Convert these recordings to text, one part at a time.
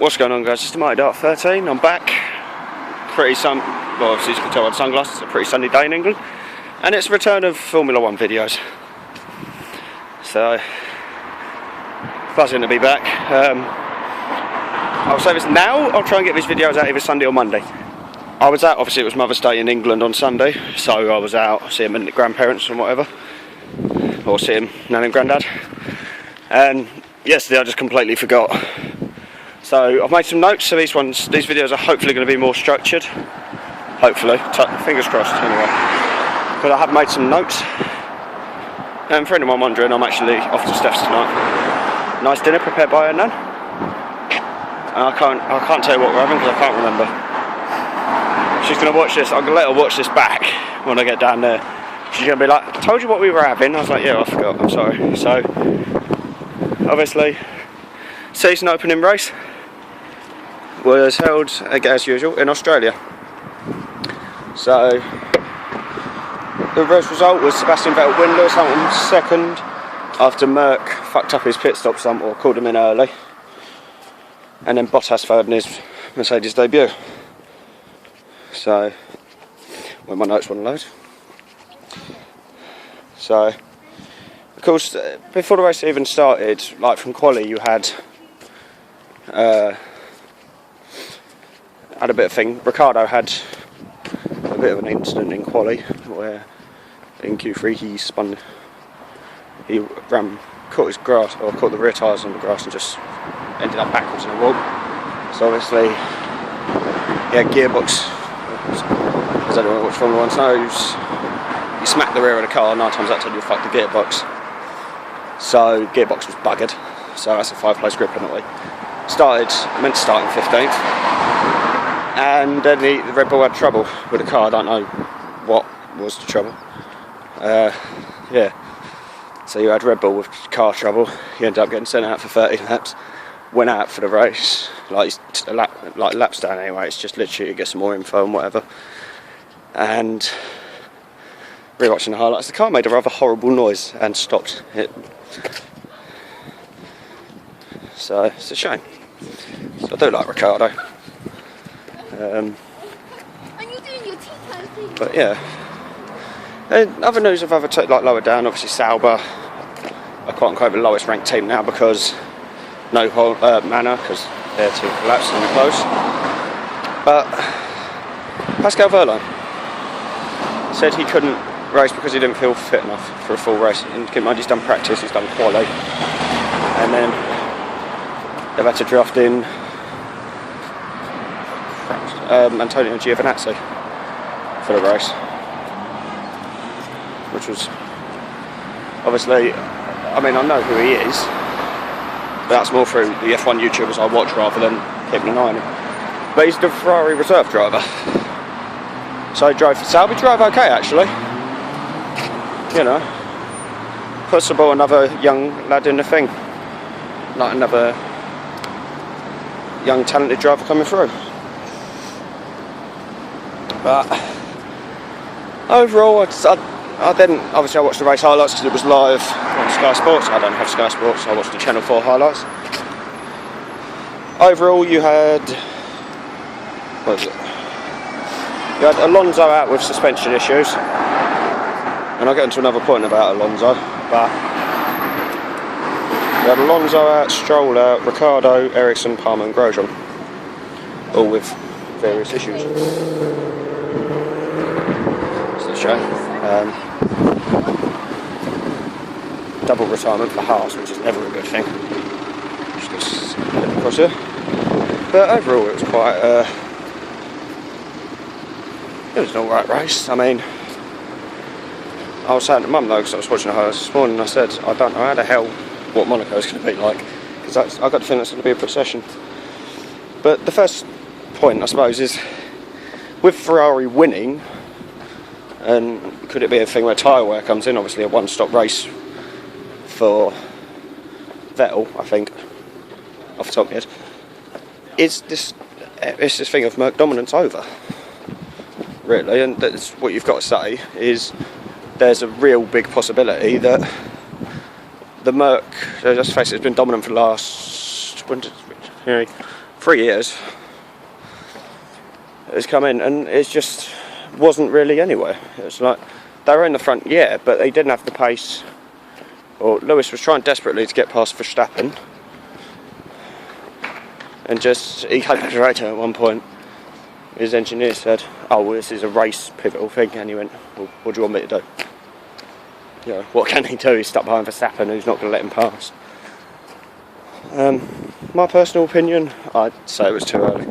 What's going on, guys? It's Themightydart13. I'm back. Well, obviously you can tell by the sunglasses, it's a pretty sunny day in England, and it's a return of Formula 1 videos. So, buzzing to be back. I'll say this now, I'll try and get these videos out either Sunday or Monday. I was out, obviously it was Mother's Day in England on Sunday, so I was out seeing my grandparents and whatever, or seeing Nan and Grandad, and yesterday I just completely forgot. So I've made some notes, so these videos are hopefully going to be more structured. Hopefully, fingers crossed anyway. But I have made some notes. And for anyone wondering, I'm actually off to Steph's tonight. Nice dinner prepared by her nan. I can't tell you what we're having because I can't remember. She's going to watch this. I'm going to let her watch this back when I get down there. She's going to be like, I told you what we were having. I was like, yeah, I forgot. I'm sorry. So, obviously, season opening race was held, as usual, in Australia. So the race result was Sebastian Vettel winless, Hamilton second, after Merck fucked up his pit stop or called him in early, and then Bottas third in his Mercedes debut. So, when my notes want to load. So, of course, before the race even started, like from quali, you had a bit of thing. Ricardo had a bit of an incident in quali where in Q3 he caught his grass, or caught the rear tyres on the grass and just ended up backwards in a wall. So obviously he had gearbox, as anyone watched Formula 1 knows, you smack the rear of the car, 9 times out of 10 you'll fuck the gearbox. So gearbox was buggered, so that's a 5-place grid penalty. Meant to start in 15th, and then the Red Bull had trouble with the car. I don't know what was the trouble. Yeah, so you had Red Bull with car trouble. He ended up getting sent out for 30 laps. Went out for the race, laps down anyway. It's just literally to get some more info and whatever. And rewatching the highlights, the car made a rather horrible noise and stopped it. So it's a shame. So I do like Ricardo. But yeah. And other news of other lower down, obviously Sauber are quote unquote the lowest ranked team now because no manner, because they're too collapsed and close. But Pascal Wehrlein said he couldn't race because he didn't feel fit enough for a full race. And keep in mind, he's done practice, he's done quali, and then they've had to draft in Antonio Giovinazzi for the race, which was obviously, I mean, I know who he is, but that's more through the F1 YouTubers I watch rather than keeping an eye on him. But he's the Ferrari reserve driver, so he drove for Sauber. He drove okay actually, you know, possible another young lad in the thing, like another young talented driver coming through. But overall, I didn't. Obviously, I watched the race highlights because it was live on Sky Sports. I don't have Sky Sports, so I watched the Channel 4 highlights. Overall, you had, what was it? You had Alonso out with suspension issues, and I'll get into another point about Alonso. But you had Alonso out, Stroll out, Ricardo, Ericsson, Palmer, and Grosjean, all with various issues. Double retirement for Haas, which is never a good thing. Just get across here. But overall, it was quite. It was an alright race. I mean, I was saying to Mum though, because I was watching the highlights this morning, and I said, I don't know how the hell what Monaco is going to be like, because I got the feeling that's going to be a procession. But the first point, I suppose, is with Ferrari winning. And could it be a thing where tyre wear comes in? Obviously a one-stop race for Vettel, I think, off the top of my head. Is this thing of Merc dominance over? Really, and that's what you've got to say, is there's a real big possibility that the Merc, let's face it, has been dominant for the last 3 years. It's come in and it just wasn't really anywhere. It was like they were in the front, yeah, but they didn't have the pace. Or Lewis was trying desperately to get past Verstappen, and just he had the director at one point. His engineer said, "Oh, well, this is a race pivotal thing," and he went, "Well, what do you want me to do? You know, what can he do? He's stuck behind Verstappen, who's not going to let him pass." My personal opinion, I'd say it was too early.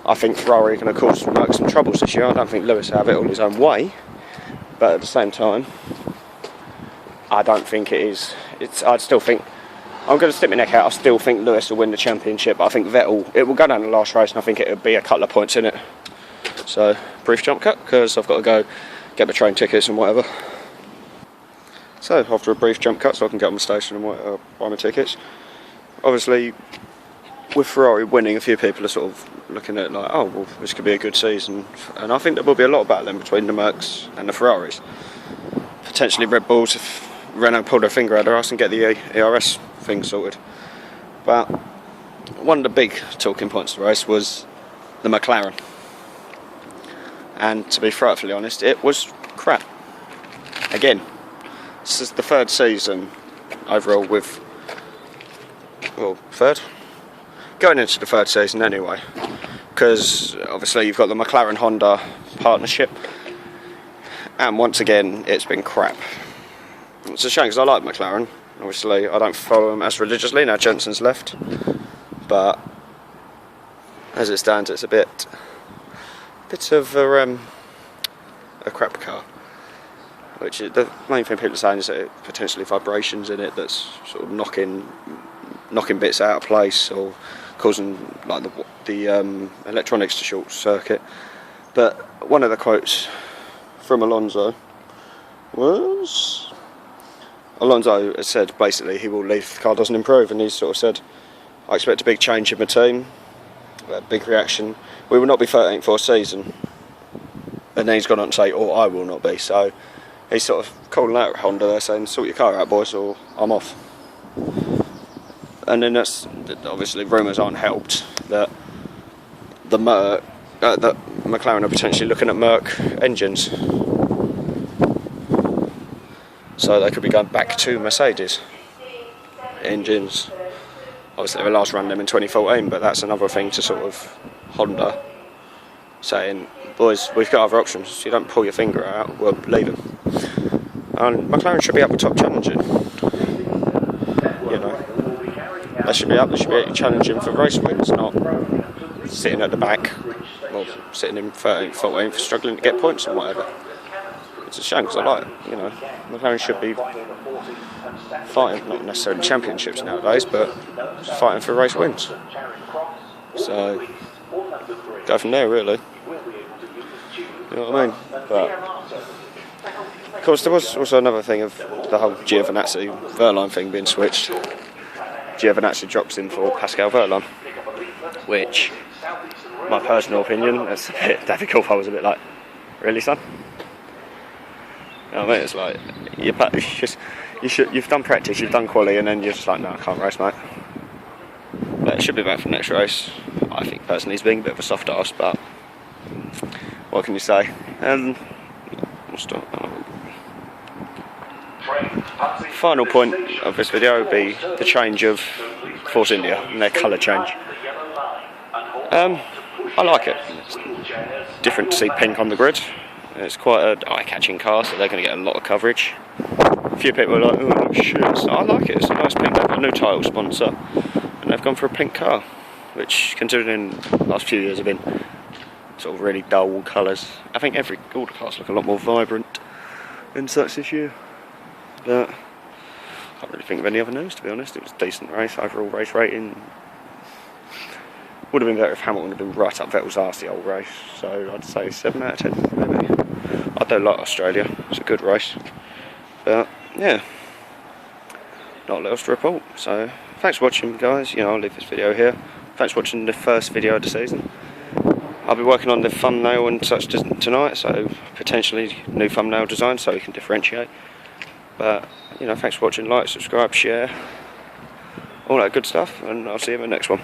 I think Ferrari are going to cause Merc some troubles this year. I don't think Lewis will have it all his own way, but at the same time, I don't think it is. I'd still think, I'm going to stick my neck out, I still think Lewis will win the championship. I think Vettel, it will go down the last race, and I think it will be a couple of points in it. So, brief jump cut, because I've got to go get my train tickets and whatever. So, after a brief jump cut, so I can get on the station and buy my tickets. Obviously, with Ferrari winning, a few people are sort of looking at like, oh, well, this could be a good season. And I think there will be a lot of battling between the Mercs and the Ferraris. Potentially Red Bulls if Renault pulled their finger out their arse and get the ERS thing sorted. But one of the big talking points of the race was the McLaren. And to be frightfully honest, it was crap. Again, this is the third season overall with, well, third? Going into the third season anyway. Because obviously you've got the McLaren-Honda partnership. And once again, it's been crap. It's a shame because I like McLaren. Obviously, I don't follow them as religiously now Jensen's left. But as it stands, it's a bit of a crap car. Which is, the main thing people are saying is that it potentially vibrations in it that's sort of knocking bits out of place or causing like the electronics to short circuit. But one of the quotes from Alonso was, Alonso has said basically he will leave if the car doesn't improve, and he's sort of said, I expect a big change in my team, a big reaction, we will not be 13th for a season. And then he's gone on to say, or I will not be. So he's sort of calling out Honda there saying, sort your car out boys or I'm off. And then that's obviously rumours aren't helped that that McLaren are potentially looking at Merc engines, so they could be going back to Mercedes engines. Obviously they last ran them in 2014, but that's another thing to sort of Honda saying, boys, we've got other options, so you don't pull your finger out, we'll leave them. And McLaren should be up the top challenging, you know. They should be challenging for race wins, not sitting at the back, or sitting in 13th, 14th, struggling to get points and whatever. It's a shame because I like it, you know. McLaren should be fighting, not necessarily championships nowadays, but fighting for race wins. So, go from there really. You know what I mean? But, of course, there was also another thing of the whole Giovinazzi-Verline thing being switched. Giovinazzi drops in for Pascal Wehrlein, which, my personal opinion, it's a bit, David Coulthard was a bit like, really, son? You know what I mean? It's like, you've done practice, you've done quali, and then you're just like, no, I can't race, mate. But it should be back for the next race. I think personally he's being a bit of a soft arse, but what can you say? And we'll start. Final point of this video would be the change of Force India and their colour change. I like it. It's different to see pink on the grid. It's quite an eye-catching car, so they're going to get a lot of coverage. A few people are like, oh shit, so I like it, it's a nice pink. They've got a new title sponsor and they've gone for a pink car, which considering the last few years have been sort of really dull colours. I think all the cars look a lot more vibrant and such this year. But I can't really think of any other news, to be honest. It was a decent race, overall race rating. Would have been better if Hamilton had been right up Vettel's arse the whole race, so I'd say 7 out of 10 maybe. I do like Australia, it's a good race. But yeah, not a lot else to report. So thanks for watching guys, you know, I'll leave this video here. Thanks for watching the first video of the season. I'll be working on the thumbnail and such tonight, so potentially new thumbnail design so we can differentiate. But, you know, thanks for watching, like, subscribe, share, all that good stuff, and I'll see you in the next one.